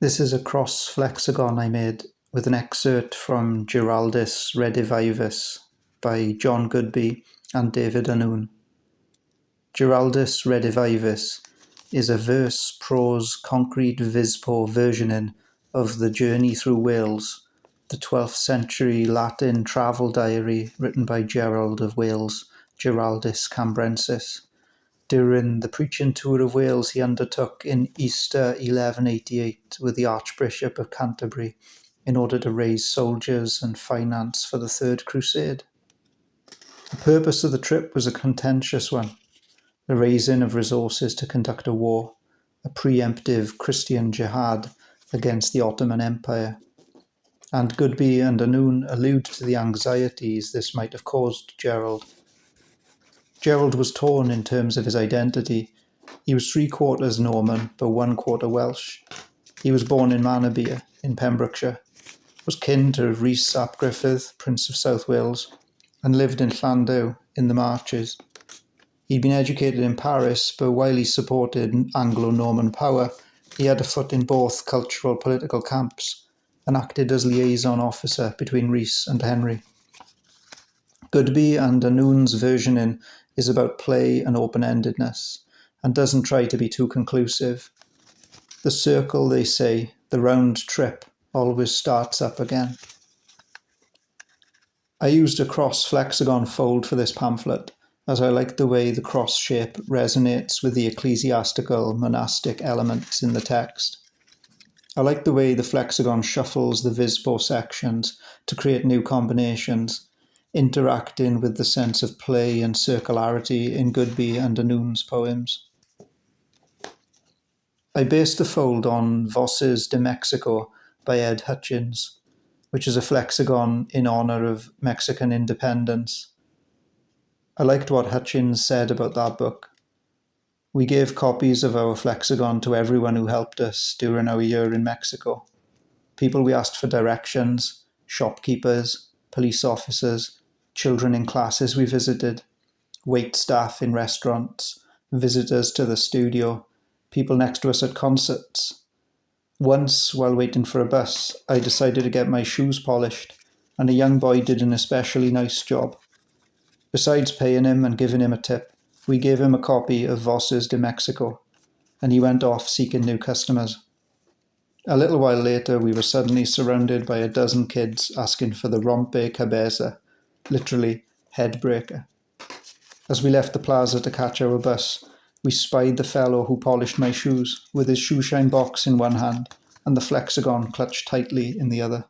This is a cross-flexagon I made with an excerpt from Geraldus Redivivus by John Goodby and David Annwn. Geraldus Redivivus is a verse-prose-concrete-vispo versioning of The Journey Through Wales, the 12th century Latin travel diary written by Gerald of Wales, Giraldus Cambrensis, during the preaching tour of Wales he undertook in Easter 1188 with the Archbishop of Canterbury in order to raise soldiers and finance for the Third Crusade. The purpose of the trip was a contentious one, the raising of resources to conduct a war, a preemptive Christian jihad against the Ottoman Empire. And Goodby and Annwn allude to the anxieties this might have caused Gerald. Gerald was torn in terms of his identity. He was 3/4 Norman, but 1/4 Welsh. He was born in Manorbier, in Pembrokeshire, was kin to Rhys ap Gruffydd, Prince of South Wales, and lived in Llandew, in the Marches. He'd been educated in Paris, but while he supported Anglo-Norman power, he had a foot in both cultural political camps and acted as liaison officer between Rhys and Henry. Goodby and Annwn's versioning is about play and open-endedness, and doesn't try to be too conclusive. The circle, they say, the round trip, always starts up again. I used a cross-flexagon fold for this pamphlet, as I like the way the cross shape resonates with the ecclesiastical-monastic elements in the text. I like the way the flexagon shuffles the vispo sections to create new combinations, interacting with the sense of play and circularity in Goodby and Annwn's poems. I based the fold on Voces de Mexico by Ed Hutchins, which is a flexagon in honor of Mexican independence. I liked what Hutchins said about that book. We gave copies of our flexagon to everyone who helped us during our year in Mexico. People we asked for directions, shopkeepers, police officers, children in classes we visited, wait staff in restaurants, visitors to the studio, people next to us at concerts. Once, while waiting for a bus, I decided to get my shoes polished, and a young boy did an especially nice job. Besides paying him and giving him a tip, we gave him a copy of Voces de Mexico, and he went off seeking new customers. A little while later, we were suddenly surrounded by a dozen kids asking for the rompe cabeza, literally headbreaker. As we left the plaza to catch our bus, we spied the fellow who polished my shoes with his shoeshine box in one hand and the flexagon clutched tightly in the other.